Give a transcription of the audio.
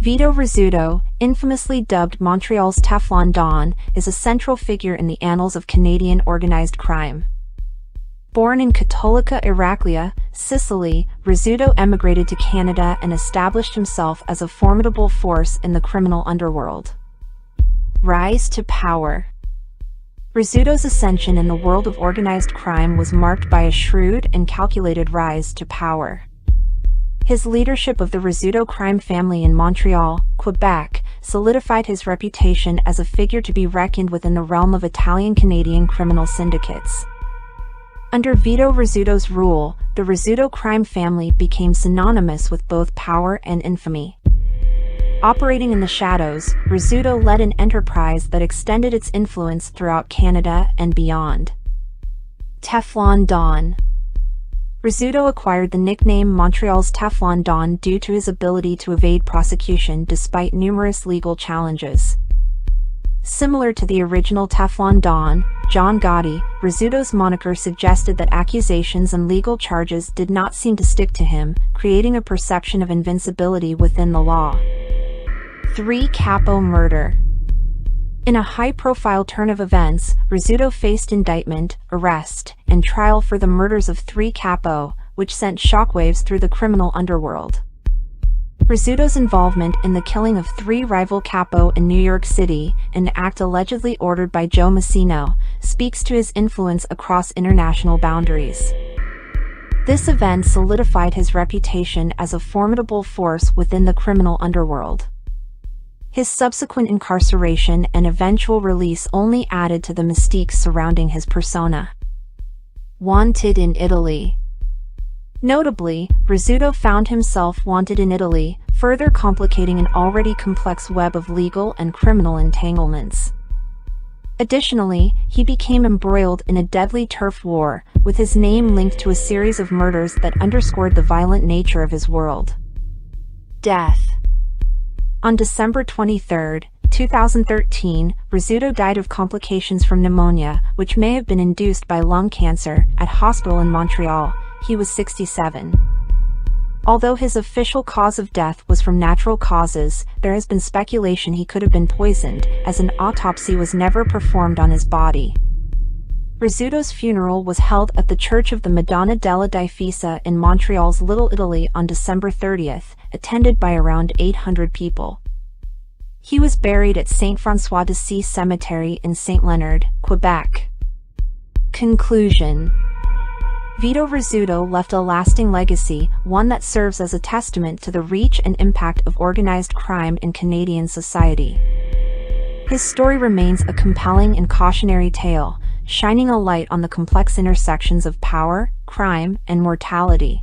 Vito Rizzuto, infamously dubbed Montreal's Teflon Don, is a central figure in the annals of Canadian organized crime. Born in Cattolica Eraclea, Sicily, Rizzuto emigrated to Canada and established himself as a formidable force in the criminal underworld. Rise to power. Rizzuto's ascension in the world of organized crime was marked by a shrewd and calculated rise to power. His leadership of the Rizzuto crime family in Montreal, Quebec, solidified his reputation as a figure to be reckoned with in the realm of Italian-Canadian criminal syndicates. Under Vito Rizzuto's rule, the Rizzuto crime family became synonymous with both power and infamy. Operating in the shadows, Rizzuto led an enterprise that extended its influence throughout Canada and beyond. Teflon Don. Rizzuto acquired the nickname Montreal's Teflon Don due to his ability to evade prosecution despite numerous legal challenges. Similar to the original Teflon Don, John Gotti, Rizzuto's moniker suggested that accusations and legal charges did not seem to stick to him, creating a perception of invincibility within the law. 3 Capo murder. In a high-profile turn of events, Rizzuto faced indictment, arrest, and trial for the murders of 3 Capo, which sent shockwaves through the criminal underworld. Rizzuto's involvement in the killing of 3 rival Capo in New York City, an act allegedly ordered by Joe Massino, speaks to his influence across international boundaries. This event solidified his reputation as a formidable force within the criminal underworld. His subsequent incarceration and eventual release only added to the mystique surrounding his persona. Wanted in Italy. Notably, Rizzuto found himself wanted in Italy, further complicating an already complex web of legal and criminal entanglements. Additionally, he became embroiled in a deadly turf war, with his name linked to a series of murders that underscored the violent nature of his world. Death. On December 23, 2013, Rizzuto died of complications from pneumonia, which may have been induced by lung cancer, at hospital in Montreal. He was 67. Although his official cause of death was from natural causes, there has been speculation he could have been poisoned, as an autopsy was never performed on his body. Rizzuto's funeral was held at the Church of the Madonna della Difesa in Montreal's Little Italy on December 30th, attended by around 800 people. He was buried at Saint François d'Assise Cemetery in St. Leonard, Quebec. Conclusion. Vito Rizzuto left a lasting legacy, one that serves as a testament to the reach and impact of organized crime in Canadian society. His story remains a compelling and cautionary tale, shining a light on the complex intersections of power, crime, and mortality.